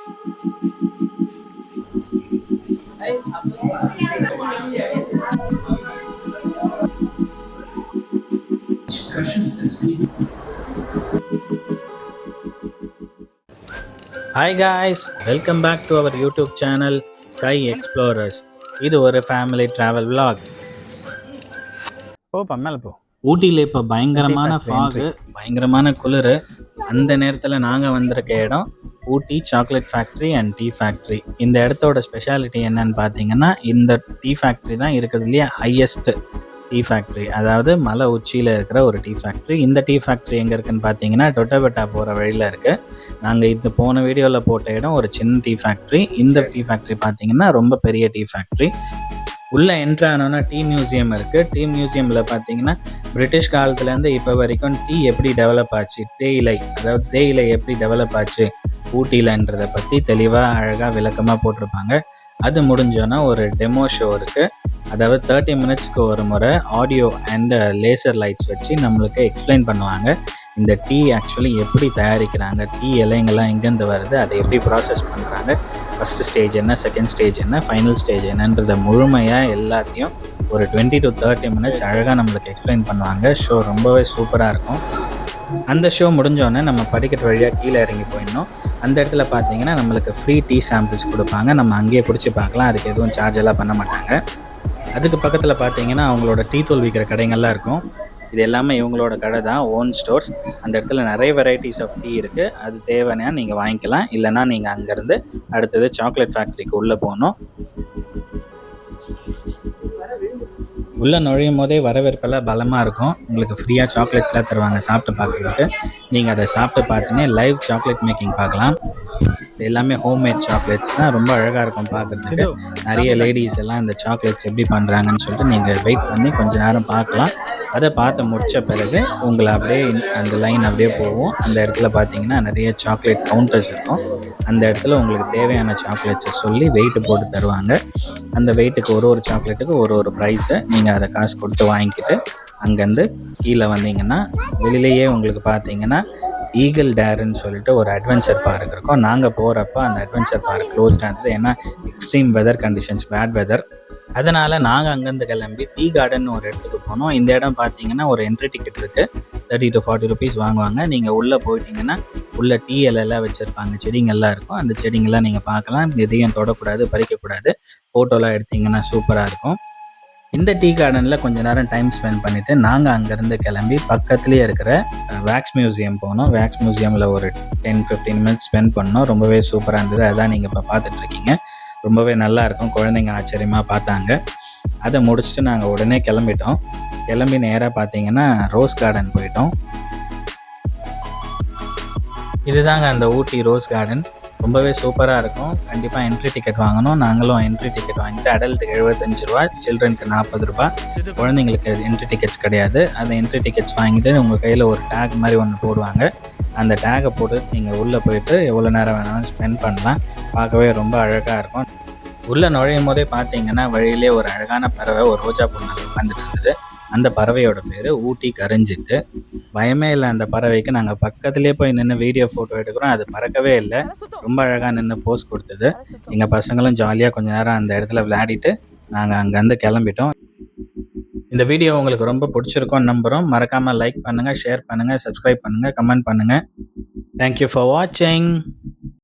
Hi guys, welcome back to our YouTube channel Sky Explorers. இது ஒரு family travel vlog. மேலே போ. ஊட்டியில் இப்போ பயங்கரமான ஃபாகு, பயங்கரமான குளிர். அந்த நேரத்தில் நாங்கள் வந்திருக்க இடம் Ooty chocolate factory and tea factory. இந்த இடத்தோட ஸ்பெஷாலிட்டி என்னன்னு பார்த்தீங்கன்னா, இந்த டீ ஃபேக்ட்ரி தான் இருக்கிறதுலையே ஹையஸ்ட் டீ ஃபேக்ட்ரி, அதாவது மலை உச்சியில் இருக்கிற ஒரு டீ ஃபேக்ட்ரி. இந்த டீ ஃபேக்ட்ரி எங்கே இருக்குதுன்னு பார்த்தீங்கன்னா, டொட்டபெட்டா போகிற வழியில் இருக்குது. நாங்கள் இது போன வீடியோவில் போட்ட இடம் ஒரு சின்ன டீ ஃபேக்ட்ரி. இந்த டீ ஃபேக்ட்ரி பார்த்தீங்கன்னா ரொம்ப பெரிய டீ ஃபேக்ட்ரி. உள்ளே என்ட்ரு ஆனோன்னா டீ மியூசியம் இருக்குது. டீ மியூசியமில் பார்த்தீங்கன்னா பிரிட்டிஷ் காலத்துலேருந்து இப்போ வரைக்கும் டீ எப்படி டெவலப் ஆச்சு, தேயிலை எப்படி டெவலப் ஆச்சு ஊட்டியிலன்றதை பற்றி தெளிவாக அழகாக விளக்கமாக போட்டிருப்பாங்க. அது முடிஞ்சோன்னா ஒரு டெமோ ஷோ இருக்குது. அதாவது 30 மினிட்ஸ்க்கு ஒரு முறை ஆடியோ அண்ட் லேசர் லைட்ஸ் வச்சு நம்மளுக்கு எக்ஸ்பிளைன் பண்ணுவாங்க. இந்த டீ ஆக்சுவலி எப்படி தயாரிக்கிறாங்க, டீ இலைங்கள்லாம் எங்கேருந்து வருது, அதை எப்படி ப்ராசஸ் பண்ணுறாங்க, ஃபஸ்ட்டு ஸ்டேஜ் என்ன, செகண்ட் ஸ்டேஜ் என்ன, ஃபைனல் ஸ்டேஜ் என்னன்றதை முழுமையாக எல்லாத்தையும் ஒரு 20 to 30 மினிட்ஸ் அழகாக நம்மளுக்கு எக்ஸ்பிளைன் பண்ணுவாங்க. ஷோ ரொம்பவே சூப்பராக இருக்கும். அந்த ஷோ முடிஞ்சோடனே நம்ம படிக்கட்டு வழியாக கீழே இறங்கி போயிடணும். அந்த இடத்துல பார்த்தீங்கன்னா நம்மளுக்கு ஃப்ரீ டீ சாம்பிள்ஸ் கொடுப்பாங்க. நம்ம அங்கேயே குடிச்சு பார்க்கலாம். அதுக்கு எதுவும் சார்ஜ் எல்லாம் பண்ண மாட்டாங்க. அதுக்கு பக்கத்தில் பார்த்தீங்கன்னா அவங்களோட டீ தூள் விற்கிற கடைங்கள்லாம் இருக்கும். இது எல்லாமே இவங்களோட கடை தான், ஓன் ஸ்டோர்ஸ். அந்த இடத்துல நிறைய வெரைட்டிஸ் ஆஃப் டீ இருக்குது. அது தேவைன்னா நீங்கள் வாங்கிக்கலாம். இல்லைனா நீங்கள் அங்கேருந்து அடுத்தது சாக்லேட் ஃபேக்ட்ரிக்கு உள்ளே போகணும். உள்ளே நுழையும் போதே வரவேற்பெல்லாம் பலமாக இருக்கும். உங்களுக்கு ஃப்ரீயாக சாக்லேட்ஸ்லாம் தருவாங்க சாப்பிட்டு பார்க்குறதுக்கு. நீங்கள் அதை சாப்பிட்டு பார்த்துனே லைவ் சாக்லேட் மேக்கிங் பார்க்கலாம். எல்லாமே ஹோம்மேட் சாக்லேட்ஸ் தான், ரொம்ப அழகாக இருக்கும் பார்க்குறதுக்கு. நிறைய லேடிஸ் எல்லாம் இந்த சாக்லேட்ஸ் எப்படி பண்ணுறாங்கன்னு சொல்லிட்டு நீங்கள் வெயிட் பண்ணி கொஞ்சம் நேரம் பார்க்கலாம். அதை பார்த்து முடித்த பிறகு உங்களை அப்படியே அந்த லைன் அப்படியே போகும். அந்த இடத்துல பார்த்தீங்கன்னா நிறைய சாக்லேட் கவுண்டர்ஸ் இருக்கும். அந்த இடத்துல உங்களுக்கு தேவையான சாக்லேட்ஸை சொல்லி வெயிட்டு போட்டு தருவாங்க. அந்த வெயிட்டுக்கு ஒரு சாக்லேட்டுக்கு ஒரு ப்ரைஸை நீங்கள் அதை காசு கொடுத்து வாங்கிக்கிட்டு அங்கேருந்து கீழே வந்தீங்கன்னா வெளியிலேயே உங்களுக்கு பார்த்தீங்கன்னா ஈகிள் டேருன்னு சொல்லிட்டு ஒரு அட்வென்ச்சர் பார்க் இருக்கும். நாங்கள் போகிறப்ப அந்த அட்வென்ச்சர் பார்க் க்ளோஸ்டாக இருந்தது. ஏன்னா extreme weather conditions, bad weather. அதனால் நாங்கள் அங்கேருந்து கிளம்பி டீ கார்டன் ஒரு இடத்துக்கு போனோம். இந்த இடம் பார்த்தீங்கன்னா ஒரு என்ட்ரி டிக்கெட் இருக்குது. 30 to 40 rupees வாங்குவாங்க. நீங்கள் உள்ளே போயிட்டீங்கன்னா உள்ளே டீ இலையெல்லாம் வச்சுருப்பாங்க, செடிங்கள்லாம் இருக்கும். அந்த செடிங்கள்லாம் நீங்கள் பார்க்கலாம். எதையும் தொடக்கூடாது, பறிக்கக்கூடாது. ஃபோட்டோலாம் எடுத்திங்கன்னா சூப்பராக இருக்கும். இந்த டீ கார்டனில் கொஞ்சம் நேரம் டைம் ஸ்பெண்ட் பண்ணிவிட்டு நாங்கள் அங்கேருந்து கிளம்பி பக்கத்துலேயே இருக்கிற வேக்ஸ் மியூசியம் போனோம். வேக்ஸ் மியூசியமில் ஒரு 10-15 மினிட்ஸ் ஸ்பெண்ட் பண்ணோம். ரொம்பவே சூப்பராக இருந்தது. அதான் நீங்கள் இப்போ பார்த்துட்ருக்கீங்க. ரொம்பவே நல்லாயிருக்கும். குழந்தைங்க ஆச்சரியமாக பார்த்தாங்க. அதை முடிச்சுட்டு நாங்கள் உடனே கிளம்பி நேராக பார்த்தீங்கன்னா ரோஸ் கார்டன் போயிட்டோம். இதுதாங்க அந்த ஊட்டி ரோஸ் கார்டன். ரொம்பவே சூப்பராக இருக்கும். கண்டிப்பாக என்ட்ரி டிக்கெட் வாங்கணும். நாங்களும் என்ட்ரி டிக்கெட் வாங்கிட்டு அடல்ட்டுக்கு 75 ரூபா, சில்ட்ரனுக்கு 40 ரூபா. குழந்தைங்களுக்கு என்ட்ரி டிக்கெட்ஸ் கிடையாது. அந்த என்ட்ரி டிக்கெட்ஸ் வாங்கிட்டு உங்கள் கையில் ஒரு டேக் மாதிரி ஒன்று போடுவாங்க. அந்த டேகை போட்டு நீங்கள் உள்ளே போயிட்டு எவ்வளோ நேரம் வேணாலும் ஸ்பெண்ட் பண்ணலாம். பார்க்கவே ரொம்ப அழகாக இருக்கும். உள்ளே நுழையும் போதே பார்த்தீங்கன்னா வழியிலே ஒரு அழகான பறவை ஒரு ரோஜா பூ மேலே உட்காந்துட்டு இருந்தது. அந்த பறவையோட பேர் ஊட்டி கரிஞ்சிட்டு. பயமே இல்லை அந்த பறவைக்கு. நாங்கள் பக்கத்துலேயே போய் நின்று வீடியோ ஃபோட்டோ எடுக்கிறோம். அது பறக்கவே இல்லை. ரொம்ப அழகாக நின்று போஸ் கொடுத்தது. எங்கள் பசங்களும் ஜாலியாக கொஞ்சம் நேரம் அந்த இடத்துல விளையாடிட்டு நாங்கள் அங்கேருந்து கிளம்பிட்டோம். இந்த வீடியோ உங்களுக்கு ரொம்ப பிடிச்சிருக்கோன்னு நம்புகிறோம். மறக்காமல் லைக் பண்ணுங்கள், ஷேர் பண்ணுங்கள், சப்ஸ்கிரைப் பண்ணுங்கள், கமெண்ட் பண்ணுங்கள். தேங்க்யூ ஃபார் வாட்சிங்.